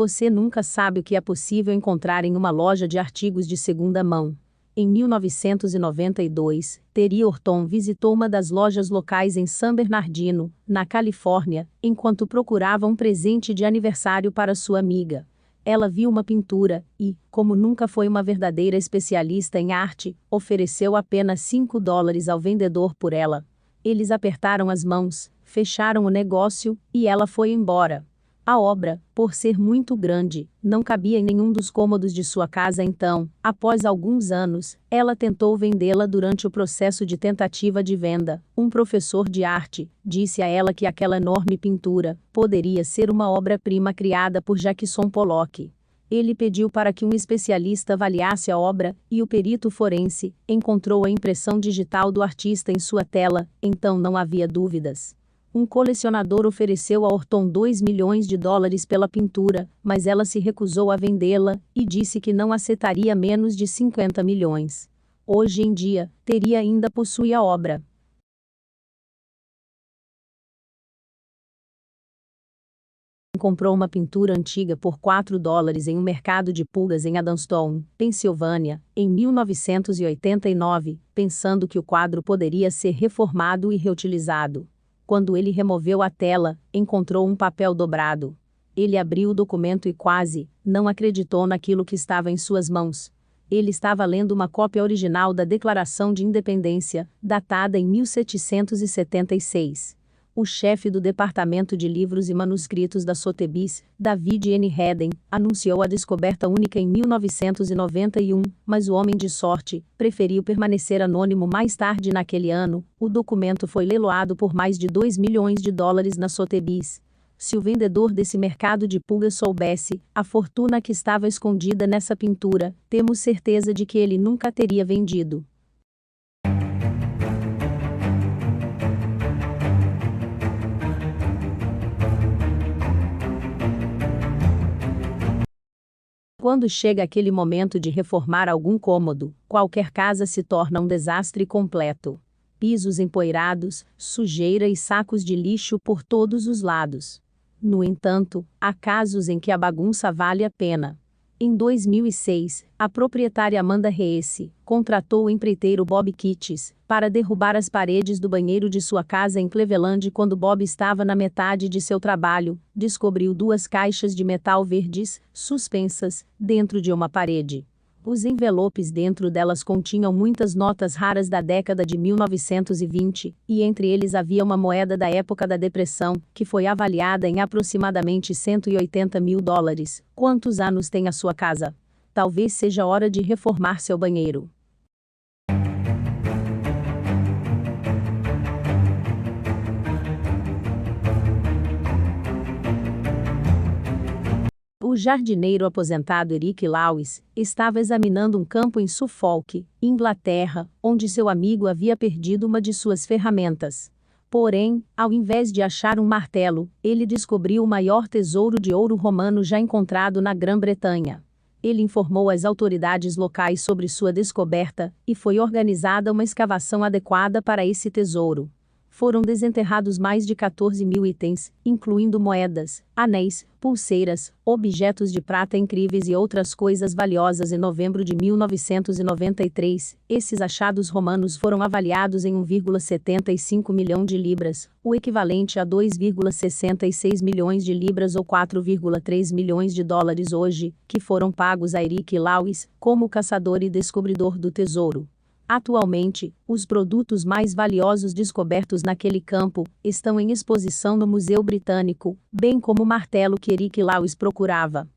Você nunca sabe o que é possível encontrar em uma loja de artigos de segunda mão. Em 1992, Terry Horton visitou uma das lojas locais em San Bernardino, na Califórnia, enquanto procurava um presente de aniversário para sua amiga. Ela viu uma pintura e, como nunca foi uma verdadeira especialista em arte, ofereceu apenas $5 ao vendedor por ela. Eles apertaram as mãos, fecharam o negócio, e ela foi embora. A obra, por ser muito grande, não cabia em nenhum dos cômodos de sua casa então, após alguns anos, ela tentou vendê-la durante o processo de tentativa de venda. Um professor de arte disse a ela que aquela enorme pintura poderia ser uma obra-prima criada por Jackson Pollock. Ele pediu para que um especialista avaliasse a obra, e o perito forense encontrou a impressão digital do artista em sua tela, então não havia dúvidas. Um colecionador ofereceu a Horton $2 milhões pela pintura, mas ela se recusou a vendê-la e disse que não aceitaria menos de 50 milhões. Hoje em dia, Terry ainda possui a obra. Comprou uma pintura antiga por $4 em um mercado de pulgas em Adamstown, Pensilvânia, em 1989, pensando que o quadro poderia ser reformado e reutilizado. Quando ele removeu a tela, encontrou um papel dobrado. Ele abriu o documento e quase não acreditou naquilo que estava em suas mãos. Ele estava lendo uma cópia original da Declaração de Independência, datada em 1776. O chefe do Departamento de Livros e Manuscritos da Sotheby's, David N. Hedden, anunciou a descoberta única em 1991, mas o homem de sorte preferiu permanecer anônimo. Mais tarde naquele ano, o documento foi leiloado por mais de $2 milhões na Sotheby's. Se o vendedor desse mercado de pulgas soubesse a fortuna que estava escondida nessa pintura, temos certeza de que ele nunca a teria vendido. Quando chega aquele momento de reformar algum cômodo, qualquer casa se torna um desastre completo. Pisos empoeirados, sujeira e sacos de lixo por todos os lados. No entanto, há casos em que a bagunça vale a pena. Em 2006, a proprietária Amanda Reese contratou o empreiteiro Bob Kitts para derrubar as paredes do banheiro de sua casa em Cleveland. Quando Bob estava na metade de seu trabalho, descobriu 2 caixas de metal verdes, suspensas, dentro de uma parede. Os envelopes dentro delas continham muitas notas raras da década de 1920, e entre eles havia uma moeda da época da Depressão, que foi avaliada em aproximadamente $180 mil. Quantos anos tem a sua casa? Talvez seja hora de reformar seu banheiro. O jardineiro aposentado Eric Lawes estava examinando um campo em Suffolk, Inglaterra, onde seu amigo havia perdido uma de suas ferramentas. Porém, ao invés de achar um martelo, ele descobriu o maior tesouro de ouro romano já encontrado na Grã-Bretanha. Ele informou as autoridades locais sobre sua descoberta, e foi organizada uma escavação adequada para esse tesouro. Foram desenterrados mais de 14 mil itens, incluindo moedas, anéis, pulseiras, objetos de prata incríveis e outras coisas valiosas. Em novembro de 1993, esses achados romanos foram avaliados em 1,75 milhão de libras, o equivalente a 2,66 milhões de libras ou 4,3 milhões de dólares hoje, que foram pagos a Eric Lawes, como caçador e descobridor do tesouro. Atualmente, os produtos mais valiosos descobertos naquele campo estão em exposição no Museu Britânico, bem como o martelo que Eric Lawes procurava.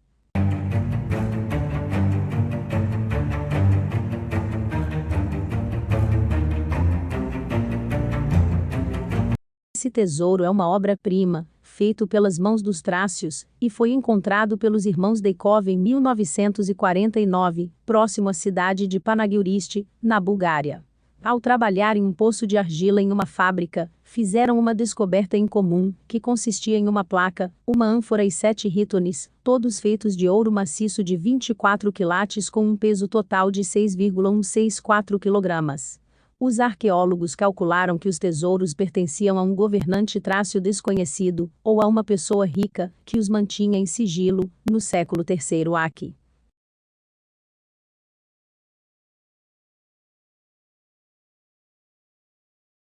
Esse tesouro é uma obra-prima, feito pelas mãos dos Trácios, e foi encontrado pelos irmãos Deikov em 1949, próximo à cidade de Panagyuriste, na Bulgária. Ao trabalhar em um poço de argila em uma fábrica, fizeram uma descoberta incomum, que consistia em uma placa, uma ânfora e 7 rítones, todos feitos de ouro maciço de 24 quilates com um peso total de 6,164 kg. Os arqueólogos calcularam que os tesouros pertenciam a um governante trácio desconhecido, ou a uma pessoa rica, que os mantinha em sigilo, no século III AC.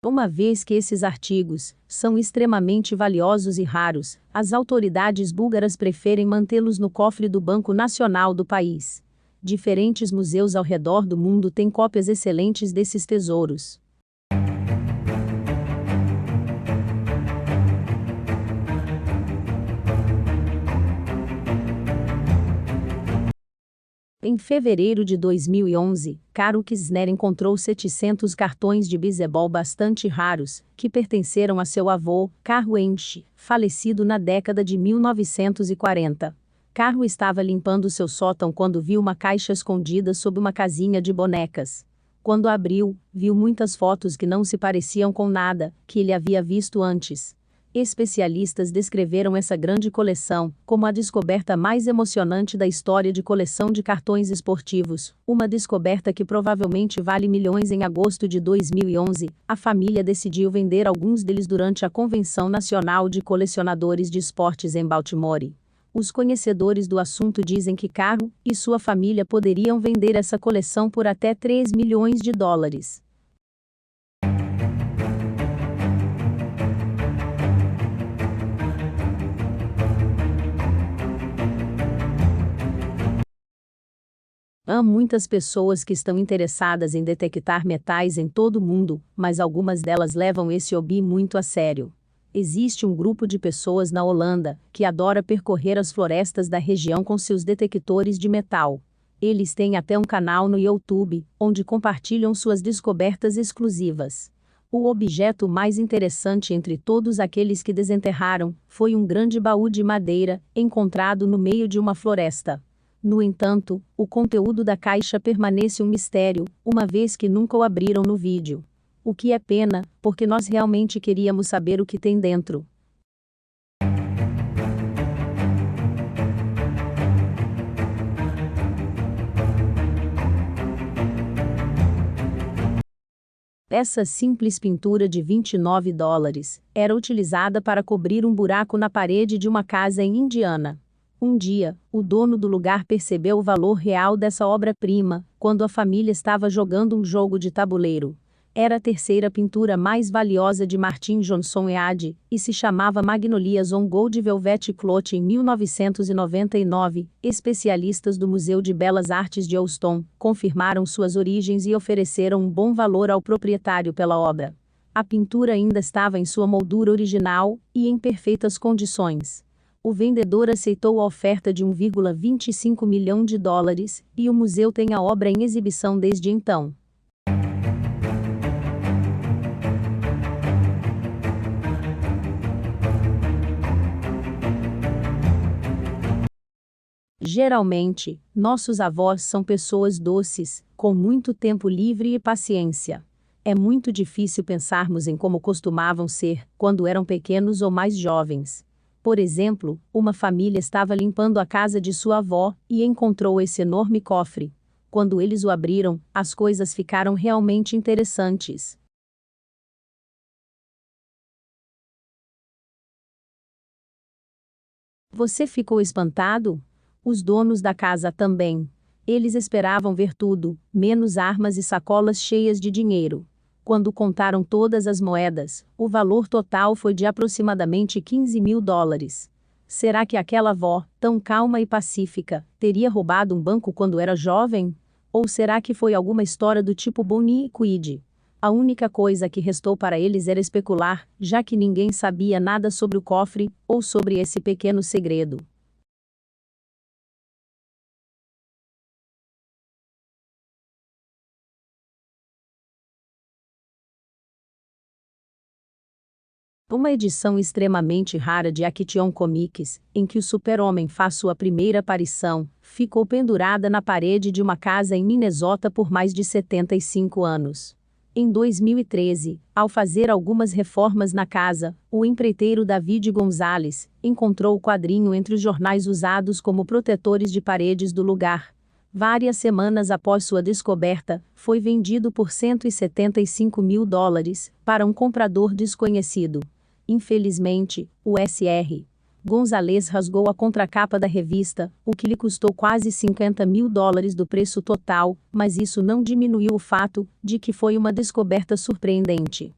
Uma vez que esses artigos são extremamente valiosos e raros, as autoridades búlgaras preferem mantê-los no cofre do Banco Nacional do país. Diferentes museus ao redor do mundo têm cópias excelentes desses tesouros. Em fevereiro de 2011, Caro Kirchner encontrou 700 cartões de bisebol bastante raros, que pertenceram a seu avô, Carlo Enche, falecido na década de 1940. Carlo estava limpando seu sótão quando viu uma caixa escondida sob uma casinha de bonecas. Quando abriu, viu muitas fotos que não se pareciam com nada que ele havia visto antes. Especialistas descreveram essa grande coleção como a descoberta mais emocionante da história de coleção de cartões esportivos, uma descoberta que provavelmente vale milhões. Em agosto de 2011, a família decidiu vender alguns deles durante a Convenção Nacional de Colecionadores de Esportes em Baltimore. Os conhecedores do assunto dizem que Caro e sua família poderiam vender essa coleção por até 3 milhões de dólares. Há muitas pessoas que estão interessadas em detectar metais em todo o mundo, mas algumas delas levam esse hobby muito a sério. Existe um grupo de pessoas na Holanda que adora percorrer as florestas da região com seus detectores de metal. Eles têm até um canal no YouTube, onde compartilham suas descobertas exclusivas. O objeto mais interessante entre todos aqueles que desenterraram foi um grande baú de madeira, encontrado no meio de uma floresta. No entanto, o conteúdo da caixa permanece um mistério, uma vez que nunca o abriram no vídeo. O que é pena, porque nós realmente queríamos saber o que tem dentro. Essa simples pintura de 29 dólares era utilizada para cobrir um buraco na parede de uma casa em Indiana. Um dia, o dono do lugar percebeu o valor real dessa obra-prima, quando a família estava jogando um jogo de tabuleiro. Era a terceira pintura mais valiosa de Martin Johnson Eade, e se chamava Magnolias on Gold Velvet Cloth em 1999. Especialistas do Museu de Belas Artes de Houston confirmaram suas origens e ofereceram um bom valor ao proprietário pela obra. A pintura ainda estava em sua moldura original e em perfeitas condições. O vendedor aceitou a oferta de 1,25 milhão de dólares, e o museu tem a obra em exibição desde então. Geralmente, nossos avós são pessoas doces, com muito tempo livre e paciência. É muito difícil pensarmos em como costumavam ser quando eram pequenos ou mais jovens. Por exemplo, uma família estava limpando a casa de sua avó e encontrou esse enorme cofre. Quando eles o abriram, as coisas ficaram realmente interessantes. Você ficou espantado? Os donos da casa também. Eles esperavam ver tudo, menos armas e sacolas cheias de dinheiro. Quando contaram todas as moedas, o valor total foi de aproximadamente 15 mil dólares. Será que aquela avó, tão calma e pacífica, teria roubado um banco quando era jovem? Ou será que foi alguma história do tipo Bonnie e Clyde? A única coisa que restou para eles era especular, já que ninguém sabia nada sobre o cofre, ou sobre esse pequeno segredo. Uma edição extremamente rara de Action Comics, em que o Super-Homem faz sua primeira aparição, ficou pendurada na parede de uma casa em Minnesota por mais de 75 anos. Em 2013, ao fazer algumas reformas na casa, o empreiteiro David Gonzalez encontrou o quadrinho entre os jornais usados como protetores de paredes do lugar. Várias semanas após sua descoberta, foi vendido por $175 mil para um comprador desconhecido. Infelizmente, o Sr. Gonzalez rasgou a contracapa da revista, o que lhe custou quase $50 mil do preço total, mas isso não diminuiu o fato de que foi uma descoberta surpreendente.